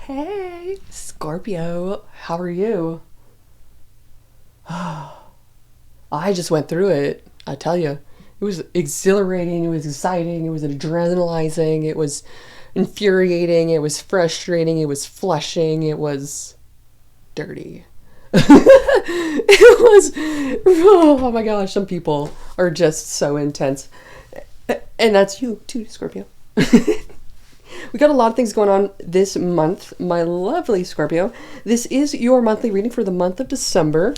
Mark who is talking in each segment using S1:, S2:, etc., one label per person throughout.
S1: Hey, Scorpio, how are you? I just went through it. I tell you, it was exhilarating, it was exciting, it was adrenalizing, it was infuriating, it was frustrating, it was flushing, it was dirty. It was, oh my gosh, some people are just so intense. And that's you too, Scorpio. We got a lot of things going on this month, my lovely Scorpio. This is your monthly reading for the month of December.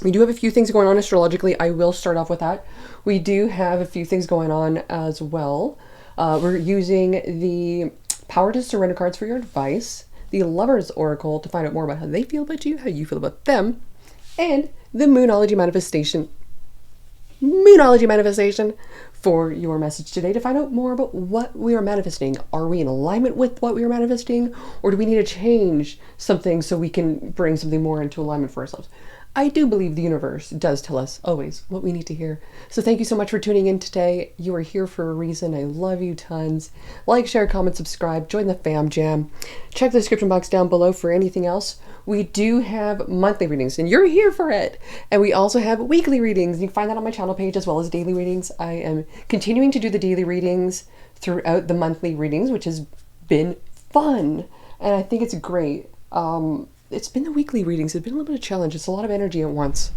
S1: We do have a few things going on astrologically. I will start off with that. We do have a few things going on as well. We're using the Power to Surrender cards for your advice, the Lover's Oracle to find out more about how they feel about you, how you feel about them, and the Moonology manifestation for your message today to find out more about what we are manifesting. Are we in alignment with what we are manifesting, or do we need to change something so we can bring something more into alignment for ourselves? I do believe the universe does tell us always what we need to hear. So thank you so much for tuning in today. You are here for a reason. I love you tons. Like, share, comment, subscribe, join the fam jam. Check the description box down below for anything else. We do have monthly readings, and you're here for it. And we also have weekly readings. You can find that on my channel page as well as daily readings. I am continuing to do the daily readings throughout the monthly readings, which has been fun. And I think it's great. It's been the weekly readings. It's been a little bit of a challenge. It's a lot of energy at once.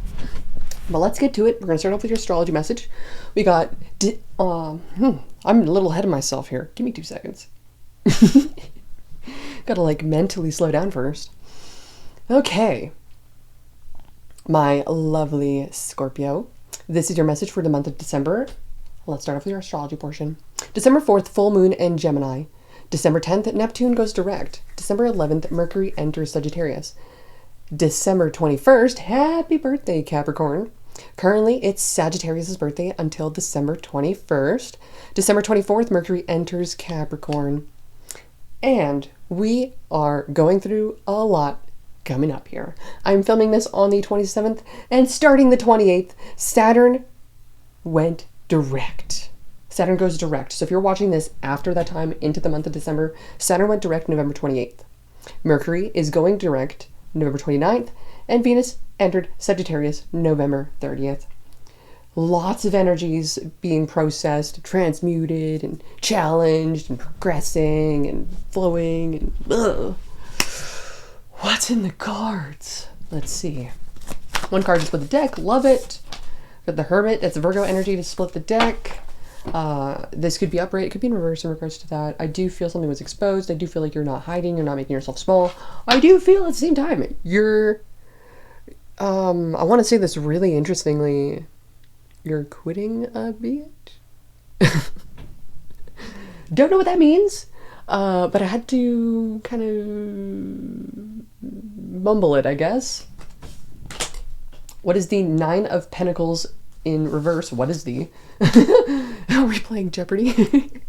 S1: But let's get to it. We're going to start off with your astrology message. We got... I'm a little ahead of myself here. Give me 2 seconds. Gotta like mentally slow down first. Okay. My lovely Scorpio. This is your message for the month of December. Let's start off with your astrology portion. December 4th, full moon in Gemini. December 10th, Neptune goes direct. December 11th, Mercury enters Sagittarius. December 21st, happy birthday, Capricorn. Currently, it's Sagittarius' birthday until December 21st. December 24th, Mercury enters Capricorn. And we are going through a lot coming up here. I'm filming this on the 27th, and starting the 28th, Saturn went direct. Saturn goes direct. So if you're watching this after that time into the month of December, Saturn went direct November 28th. Mercury is going direct November 29th, and Venus entered Sagittarius November 30th. Lots of energies being processed, transmuted, and challenged, and progressing, and flowing, and ugh. What's in the cards? Let's see. One card to split the deck. Love it. Got the Hermit. That's Virgo energy to split the deck. This could be upright, it could be in reverse in regards to that. I do feel something was exposed. I do feel like you're not hiding, you're not making yourself small. I do feel at the same time you're I want to say this really interestingly, you're quitting a bit. Don't know what that means, but I had to kind of mumble it, I guess. What is the Nine of Pentacles in reverse? What is the... Are we playing Jeopardy?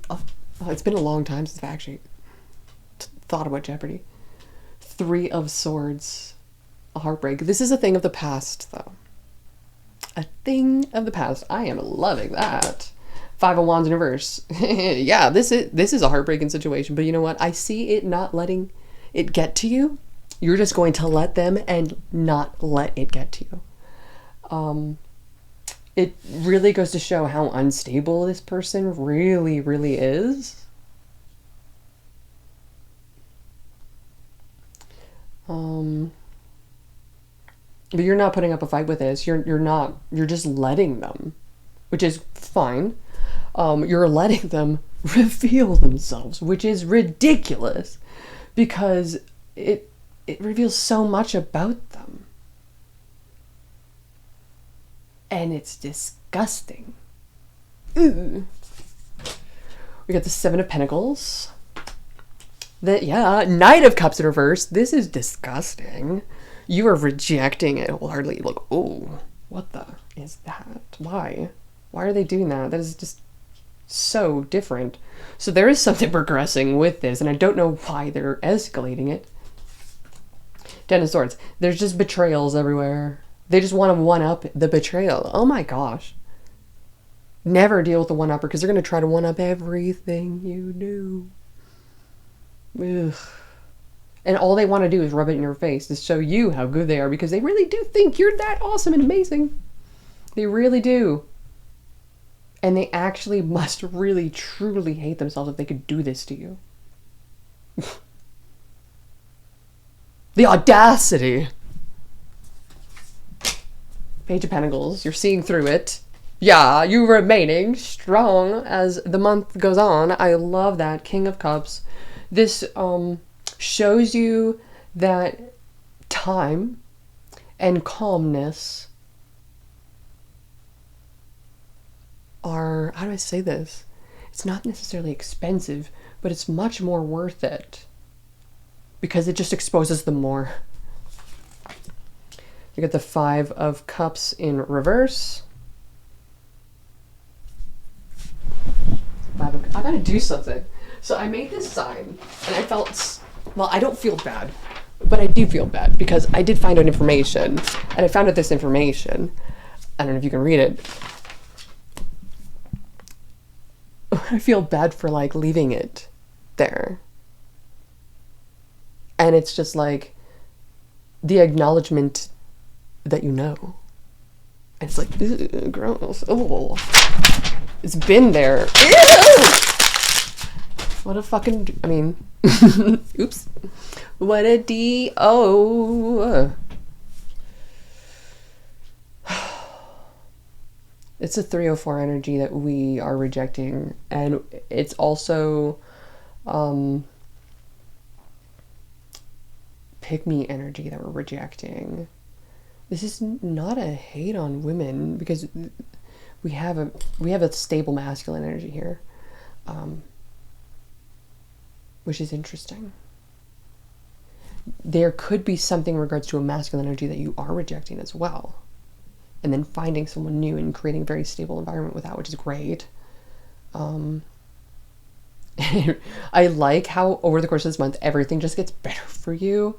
S1: Oh, it's been a long time since I've actually thought about Jeopardy. Three of Swords. A heartbreak. This is a thing of the past, though. A thing of the past. I am loving that. Five of Wands in reverse. Yeah, this is a heartbreaking situation, but you know what? I see it not letting it get to you. You're just going to let them and not let it get to you. It really goes to show how unstable this person really, really is. But you're not putting up a fight with this. You're just letting them, which is fine. You're letting them reveal themselves, which is ridiculous because it reveals so much about them. And it's disgusting. Ooh. We got the Seven of Pentacles. Knight of Cups in reverse. This is disgusting. You are rejecting it wholeheartedly. Look, oh, what the is that? Why? Why are they doing that? That is just so different. So there is something progressing with this, and I don't know why they're escalating it. Ten of Swords. There's just betrayals everywhere. They just want to one-up the betrayal. Oh my gosh. Never deal with the one-upper because they're going to try to one-up everything you do. Ugh. And all they want to do is rub it in your face to show you how good they are, because they really do think you're that awesome and amazing. They really do. And they actually must really, truly hate themselves if they could do this to you. The audacity. Page of Pentacles. You're seeing through it. Yeah, you remaining strong as the month goes on. I love that. King of Cups. This shows you that time and calmness are, how do I say this? It's not necessarily expensive, but it's much more worth it because it just exposes them more. You get the Five of Cups in reverse. I gotta do something. So I made this sign and I felt, well, I don't feel bad, but I do feel bad because I did find out information, and I found out this information. I don't know if you can read it. I feel bad for like leaving it there. And it's just like the acknowledgement that you know. And it's like, ew, gross. Oh, it's been there. Ew! What a fucking, I mean, oops. What a D-O. It's a 304 energy that we are rejecting. And it's also pick-me energy that we're rejecting. This is not a hate on women, because we have a stable masculine energy here, which is interesting. There could be something in regards to a masculine energy that you are rejecting as well, and then finding someone new and creating a very stable environment with that, which is great. I like how over the course of this month everything just gets better for you.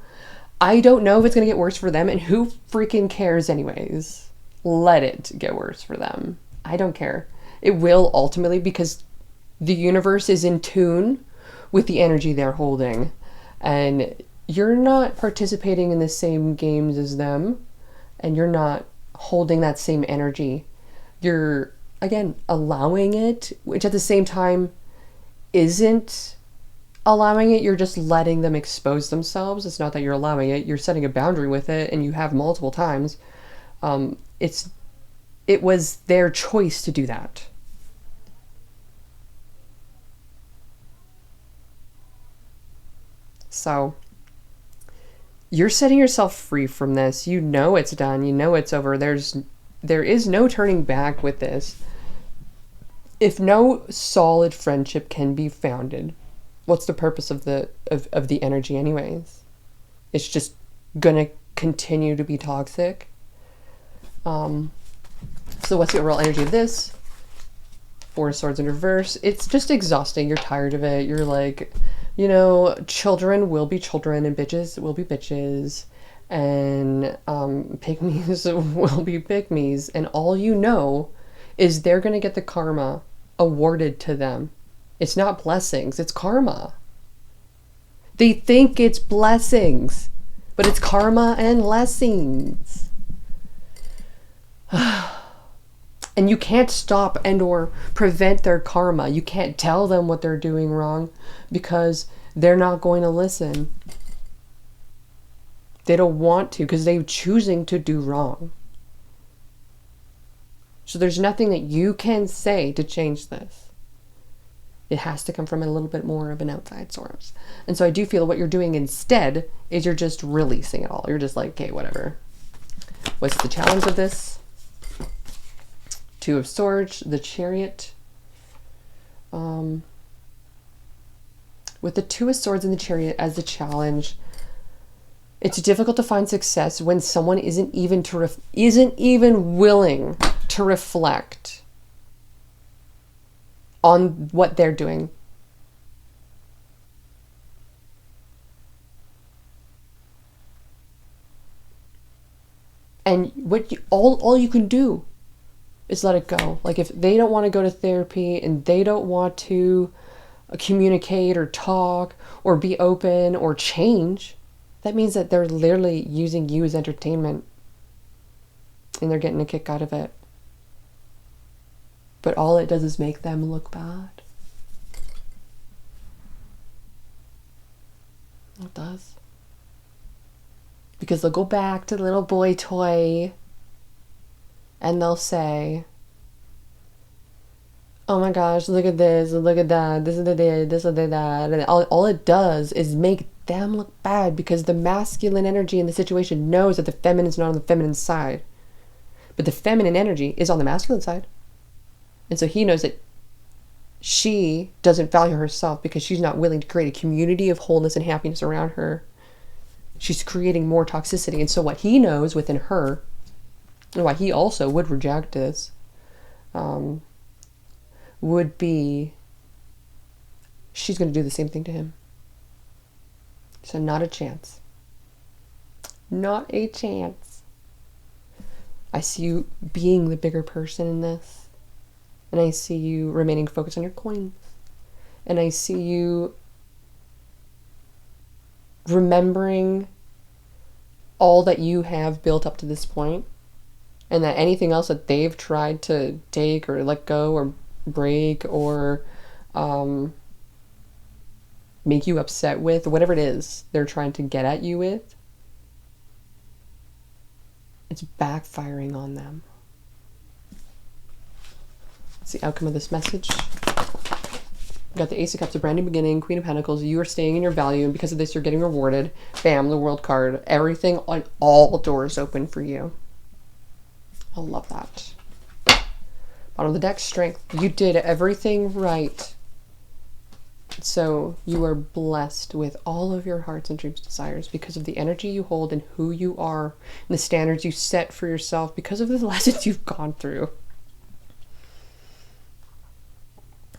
S1: I don't know if it's going to get worse for them, and who freaking cares anyways? Let it get worse for them. I don't care. It will ultimately, because the universe is in tune with the energy they're holding. And you're not participating in the same games as them, and you're not holding that same energy. You're, again, allowing it, which at the same time isn't allowing it. You're just letting them expose themselves. It's not that you're allowing it. You're setting a boundary with it, and you have multiple times. It was their choice to do that. So you're setting yourself free from this. You know it's done. You know it's over. There is no turning back with this. If no solid friendship can be founded, what's the purpose of the energy anyways? It's just gonna continue to be toxic. So what's the overall energy of this? Four of Swords in reverse. It's just exhausting. You're tired of it. You're like, you know, children will be children and bitches will be bitches, and pygmies will be pygmies, and all you know is they're gonna get the karma awarded to them. It's not blessings, it's karma. They think it's blessings, but it's karma and blessings. And you can't stop and or prevent their karma. You can't tell them what they're doing wrong, because they're not going to listen. They don't want to, because they're choosing to do wrong. So there's nothing that you can say to change this. It has to come from a little bit more of an outside source. And so I do feel what you're doing instead is you're just releasing it all. You're just like, okay, whatever. What's the challenge of this? Two of Swords, the Chariot. With the Two of Swords and the Chariot as the challenge, it's difficult to find success when someone isn't even willing to reflect on what they're doing. And what all you can do is let it go. Like if they don't want to go to therapy and they don't want to communicate or talk or be open or change, that means that they're literally using you as entertainment and they're getting a kick out of it. But all it does is make them look bad. It does. Because they'll go back to the little boy toy and they'll say, oh my gosh, look at this, look at that, this is this is that. And all it does is make them look bad because the masculine energy in the situation knows that the feminine is not on the feminine side. But the feminine energy is on the masculine side. And so he knows that she doesn't value herself because she's not willing to create a community of wholeness and happiness around her. She's creating more toxicity. And so what he knows within her, and why he also would reject this, would be she's going to do the same thing to him. So not a chance. Not a chance. I see you being the bigger person in this. And I see you remaining focused on your coins. And I see you remembering all that you have built up to this point, and that anything else that they've tried to take or let go or break or make you upset with, whatever it is they're trying to get at you with, it's backfiring on them. What's the outcome of this message? You got the Ace of Cups, a brand new beginning, Queen of Pentacles. You are staying in your value, and because of this, you're getting rewarded. Bam, the World card. Everything on all doors open for you. I love that. Bottom of the deck, Strength. You did everything right. So you are blessed with all of your hearts and dreams, desires because of the energy you hold and who you are and the standards you set for yourself because of the lessons you've gone through.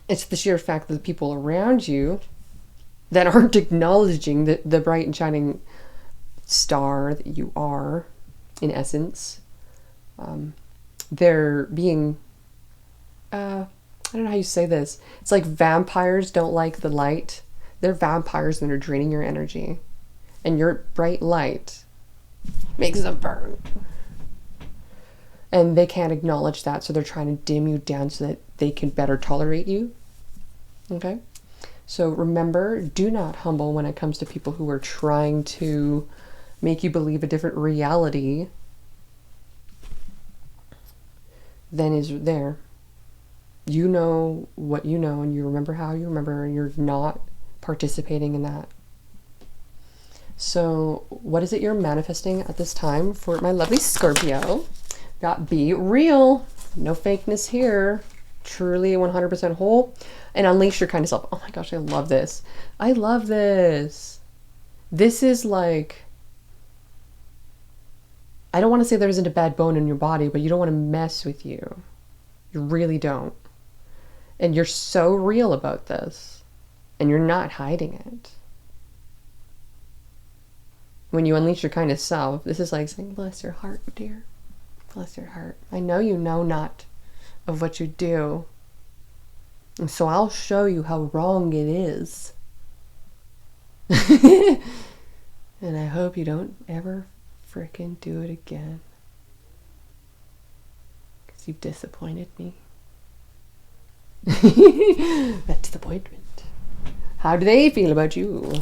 S1: It's the sheer fact that the people around you that aren't acknowledging the bright and shining star that you are, in essence, they're being, I don't know how you say this. It's like vampires don't like the light. They're vampires that are draining your energy. And your bright light makes them burn. And they can't acknowledge that, so they're trying to dim you down so that they can better tolerate you. Okay? So remember, do not humble when it comes to people who are trying to make you believe a different reality than is there. You know what you know, and you remember how you remember, and you're not participating in that. So what is it you're manifesting at this time for my lovely Scorpio? Got be real. No fakeness here. Truly 100% whole. And unleash your kind of self. Oh my gosh, I love this. I love this. This is like, I don't want to say there isn't a bad bone in your body, but you don't want to mess with you. You really don't. And you're so real about this. And you're not hiding it. When you unleash your kind of self, this is like saying, bless your heart, dear. Bless your heart. I know you know not of what you do. And so I'll show you how wrong it is. And I hope you don't ever frickin' do it again. Because you've disappointed me. That's disappointment. How do they feel about you?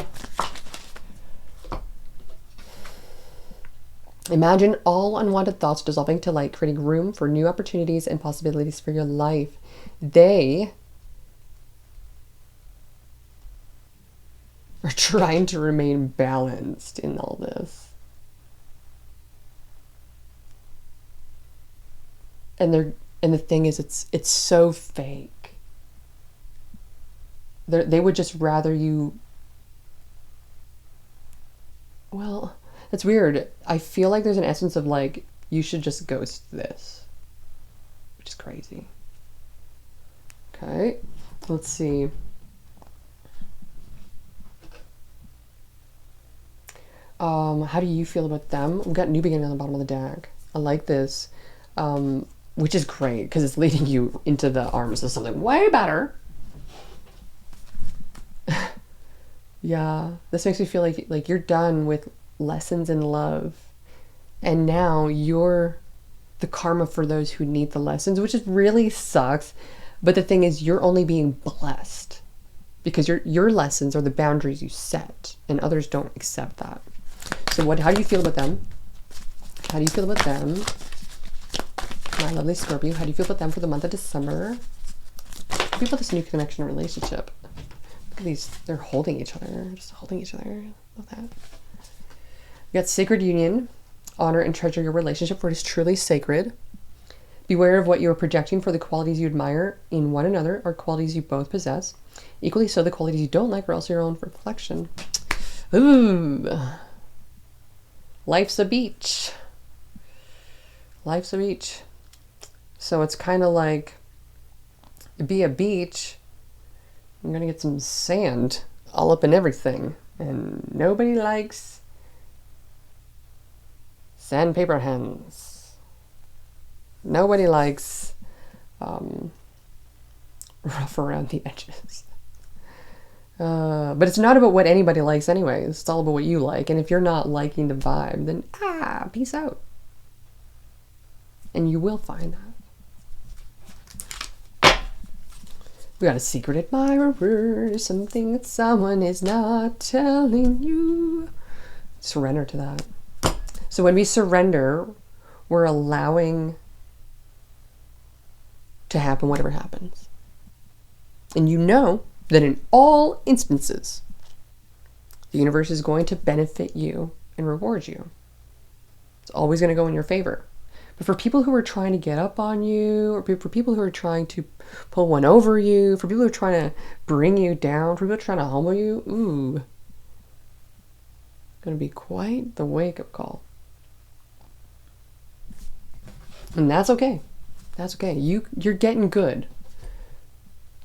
S1: Imagine all unwanted thoughts dissolving to light, creating room for new opportunities and possibilities for your life. They are trying to remain balanced in all this. And the thing is, it's so fake. They would just rather you, well, that's weird. I feel like there's an essence of like, you should just ghost this, which is crazy. Okay, let's see. How do you feel about them? We've got new beginning on the bottom of the deck. I like this, which is great because it's leading you into the arms of something way better. Yeah, this makes me feel like you're done with lessons in love, and now you're the karma for those who need the lessons, which is really sucks. But the thing is, you're only being blessed because your lessons are the boundaries you set, and others don't accept that. So how do you feel about them? How do you feel about them? My lovely Scorpio, how do you feel about them for the month of December? How do you feel about this new connection relationship? Look at these, they're holding each other, just holding each other. Love that. We got sacred union. Honor and treasure your relationship, for it is truly sacred. Beware of what you are projecting, for the qualities you admire in one another are qualities you both possess. Equally so, the qualities you don't like are also your own reflection. Ooh. Life's a beach. Life's a beach. So it's kind of like, to be a beach, I'm going to get some sand all up in everything. And nobody likes sandpaper hands. Nobody likes rough around the edges. But it's not about what anybody likes anyway. It's all about what you like. And if you're not liking the vibe, then peace out. And you will find that. We got a secret admirer, something that someone is not telling you. Surrender to that. So when we surrender, we're allowing to happen whatever happens. And you know that in all instances, the universe is going to benefit you and reward you. It's always going to go in your favor. But for people who are trying to get up on you, or for people who are trying to pull one over you, for people who are trying to bring you down, for people who are trying to humble you, going to be quite the wake-up call. And that's okay. That's okay. You're getting good.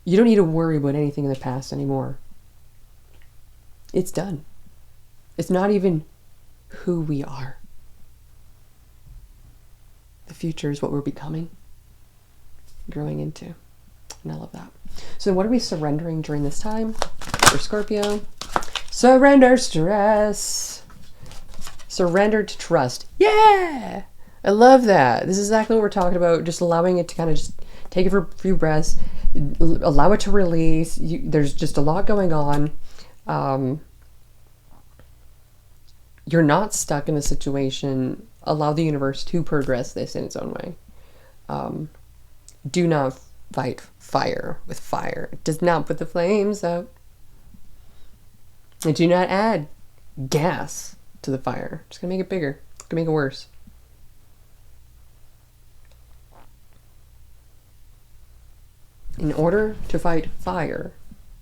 S1: You don't need to worry about anything in the past anymore. It's done. It's not even who we are. The future is what we're becoming, growing into. And I love that. So what are we surrendering during this time for Scorpio? Surrender stress. Surrender to trust. Yeah! I love that. This is exactly what we're talking about. Just allowing it to kind of just take it for a few breaths. Allow it to release. There's just a lot going on. You're not stuck in a situation. Allow the universe to progress this in its own way. Do not fight fire with fire. It does not put the flames out. And do not add gas to the fire. It's going to make it bigger. It's going to make it worse. In order to fight fire,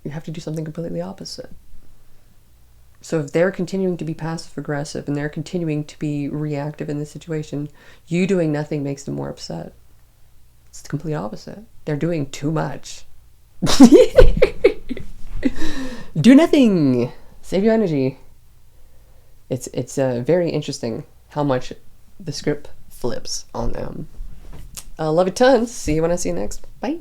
S1: you have to do something completely opposite. So if they're continuing to be passive aggressive and they're continuing to be reactive in this situation, you doing nothing makes them more upset. It's the complete opposite. They're doing too much. Do nothing. Save your energy. It's very interesting how much the script flips on them. Love it tons. See you when I see you next. Bye.